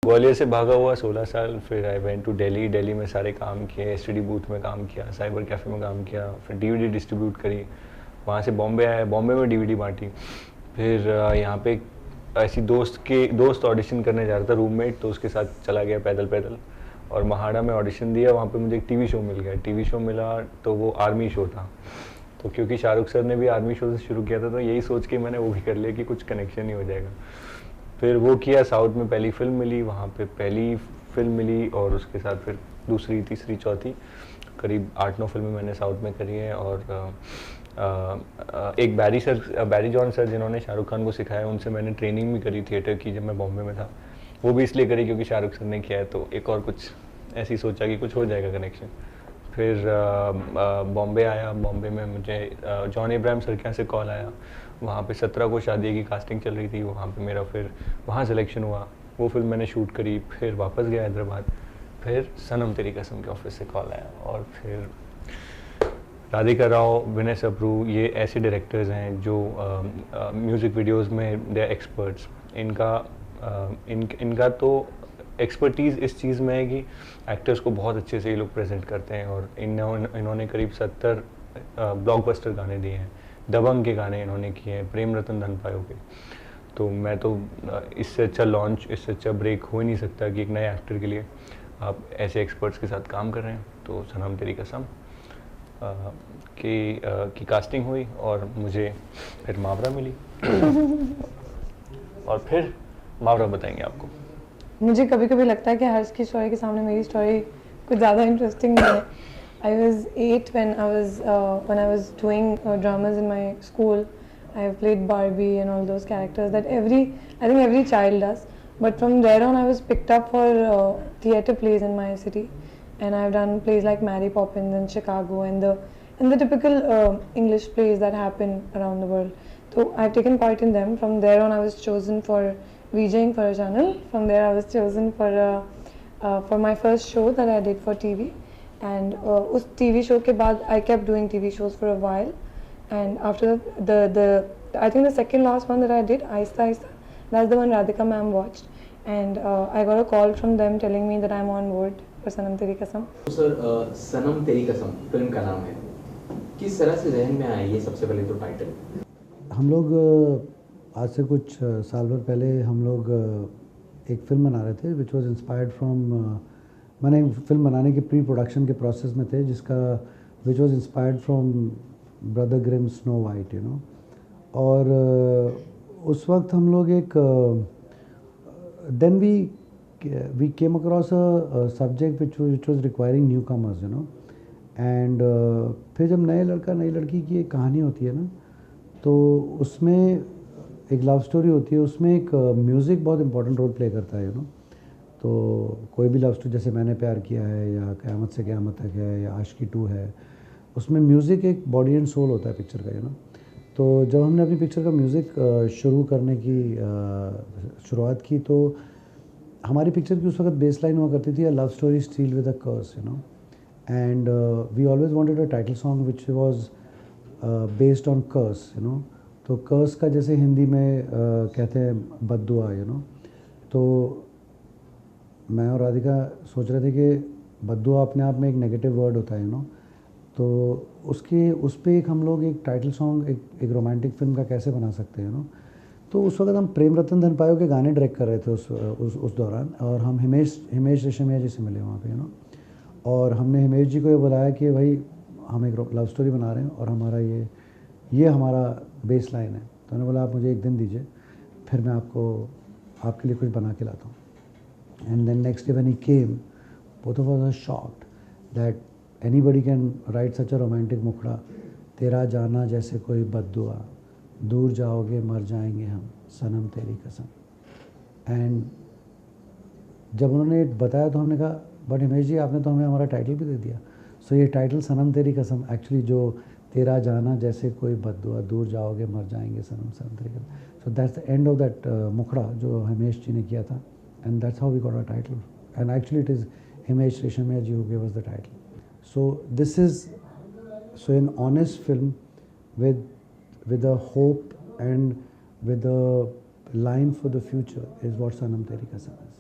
ग्वालियर से भागा हुआ 16 साल, फिर I went to Delhi. Delhi में सारे काम किए, एसटीडी बूथ में काम किया, साइबर कैफ़े में काम किया, फिर डीवीडी डिस्ट्रीब्यूट करी। वहाँ से बॉम्बे आया, बॉम्बे में डीवीडी बांटी। फिर यहाँ पे ऐसी दोस्त ऑडिशन करने जा रहा था, रूममेट, तो उसके साथ चला गया पैदल पैदल और महाड़ा में ऑडिशन दिया। वहाँ पे मुझे एक टीवी शो मिल गया। टीवी शो मिला तो वो आर्मी शो था। तो क्योंकि शाहरुख सर ने भी आर्मी शो से शुरू किया था, तो यही सोच के मैंने वो भी कर लिया कि कुछ कनेक्शन ही हो जाएगा। फिर वो किया, साउथ में पहली फिल्म मिली, वहाँ पे पहली फिल्म मिली और उसके साथ फिर दूसरी, तीसरी, चौथी, करीब 8-9 फिल्में मैंने साउथ में करी हैं। और एक बैरी जॉन सर जिन्होंने शाहरुख खान को सिखाया, उनसे मैंने ट्रेनिंग भी करी थिएटर की जब मैं बॉम्बे में था। वो भी इसलिए करी क्योंकि शाहरुख सर ने किया है, तो एक और कुछ ऐसी सोचा कि कुछ हो जाएगा कनेक्शन। फिर बॉम्बे आया। बॉम्बे में मुझे जॉन इब्राहिम सर के यहाँ से कॉल आया। वहाँ पे 17 को शादी की कास्टिंग चल रही थी, वहाँ पे मेरा फिर वहाँ सिलेक्शन हुआ। वो फिल्म मैंने शूट करी, फिर वापस गया हैदराबाद। फिर सनम तेरी कसम के ऑफिस से कॉल आया और फिर राधिका राव, विनय सबरू, ये ऐसे डायरेक्टर्स हैं जो म्यूज़िक वीडियोस में दे एक्सपर्ट्स। इनका तो एक्सपर्टीज़ इस चीज़ में है कि एक्टर्स को बहुत अच्छे से ये लोग प्रेजेंट करते हैं। और इन्होंने करीब 70 ब्लॉकबस्टर गाने दिए हैं। दबंग के गाने इन्होंने किए हैं, प्रेम रतन धन पायो के। तो मैं तो इससे अच्छा लॉन्च, इससे अच्छा ब्रेक हो ही नहीं सकता कि एक नए एक्टर के लिए आप ऐसे एक्सपर्ट्स के साथ काम कर रहे हैं। तो सनम तेरी कसम की कास्टिंग हुई और मुझे फिर मावरा मिली। और फिर मावरा बताएंगे आपको। मुझे कभी कभी लगता है कि हर्ष की स्टोरी के सामने मेरी स्टोरी कुछ ज़्यादा इंटरेस्टिंग नहीं है. I was 8 when I was doing dramas in my school. I have played Barbie and all those characters that I think every child does. But from there on, I was picked up for theatre plays in my city, and I've done plays like Mary Poppins and Chicago and the typical English plays that happen around the world. So I've taken part in them. From there on, I was chosen for VJing for a channel. From there, I was chosen for my first show that I did for TV. And उस TV show के बाद I kept doing TV shows for a while. And after I think the second last one that I did, Aista Aista, that's the one Radhika ma'am watched. And I got a call from them telling me that I'm on board for Sanam Teri Kasam. तो sir सनम तेरी कसम film का नाम है, किस तरह से जहन में आया ये सबसे पहले तो टाइटल? हम लोग आज से कुछ साल भर पहले हम लोग एक फिल्म बना रहे थे विच वॉज इंस्पायर्ड फ्रॉम, मैंने फिल्म बनाने के प्री प्रोडक्शन के प्रोसेस में थे जिसका which was inspired from brother Grimm Snow White, you know. और उस वक्त हम लोग एक then we came across a subject which was requiring newcomers, you know. And फिर जब नए लड़का नई लड़की की एक कहानी होती है ना, तो उसमें एक लव स्टोरी होती है, उसमें एक म्यूज़िक बहुत इंपॉर्टेंट रोल प्ले करता है, यू नो. तो कोई भी लव स्टोरी जैसे मैंने प्यार किया है या क़यामत से क़यामत तक है या आशिकी 2 है, उसमें म्यूज़िक एक बॉडी एंड सोल होता है पिक्चर का, यू नो. तो जब हमने अपनी पिक्चर का म्यूज़िक शुरू करने की शुरुआत की, तो हमारी पिक्चर की उस वक्त बेस लाइन हुआ करती थी a love story still with a curse, you know. And we always wanted a title song which was based on curse, you know. तो कर्स का जैसे हिंदी में कहते हैं बद्दुआ, यू नो. तो मैं और राधिका सोच रहे थे कि बद्दुआ अपने आप में एक नेगेटिव वर्ड होता है, यू नो. तो उस पर एक हम लोग एक टाइटल सॉन्ग एक रोमांटिक फिल्म का कैसे बना सकते हैं, यू नो. तो उस वक्त हम प्रेम रतन धन पायो के गाने डायरेक्ट कर रहे थे उस दौरान, और हम हिमेश रेशमिया जी से मिले वहाँ पे, यू नो. और हमने हिमेश जी को ये बुलाया कि भाई हम एक लव स्टोरी बना रहे हैं और हमारा ये हमारा बेस लाइन है. तो उन्होंने बोला आप मुझे एक दिन दीजिए, फिर मैं आपके लिए कुछ बना के लाता हूँ. And then next day when he came, both of us were shocked that anybody can write such a romantic मुखड़ा. तेरा जाना जैसे कोई बद्दुआ, दूर जाओगे मर जाएंगे हम, सनम तेरी कसम. एंड जब उन्होंने बताया तो हमने कहा बट हिमेश जी आपने तो हमें हमारा टाइटल भी दे दिया. सो ये टाइटल सनम तेरी कसम एक्चुअली जो तेरा जाना जैसे कोई बद्दुआ, दूर जाओगे मर जाएंगे सनम तेरी कसम. So that's the end of that मुखड़ा जो हिमेश जी ने किया था. And that's how we got our title. And actually it is Himesh Reshamia ji who gave us the title. So this is an honest film with a hope and with a line for the future is what Sanam Teri Kasam is.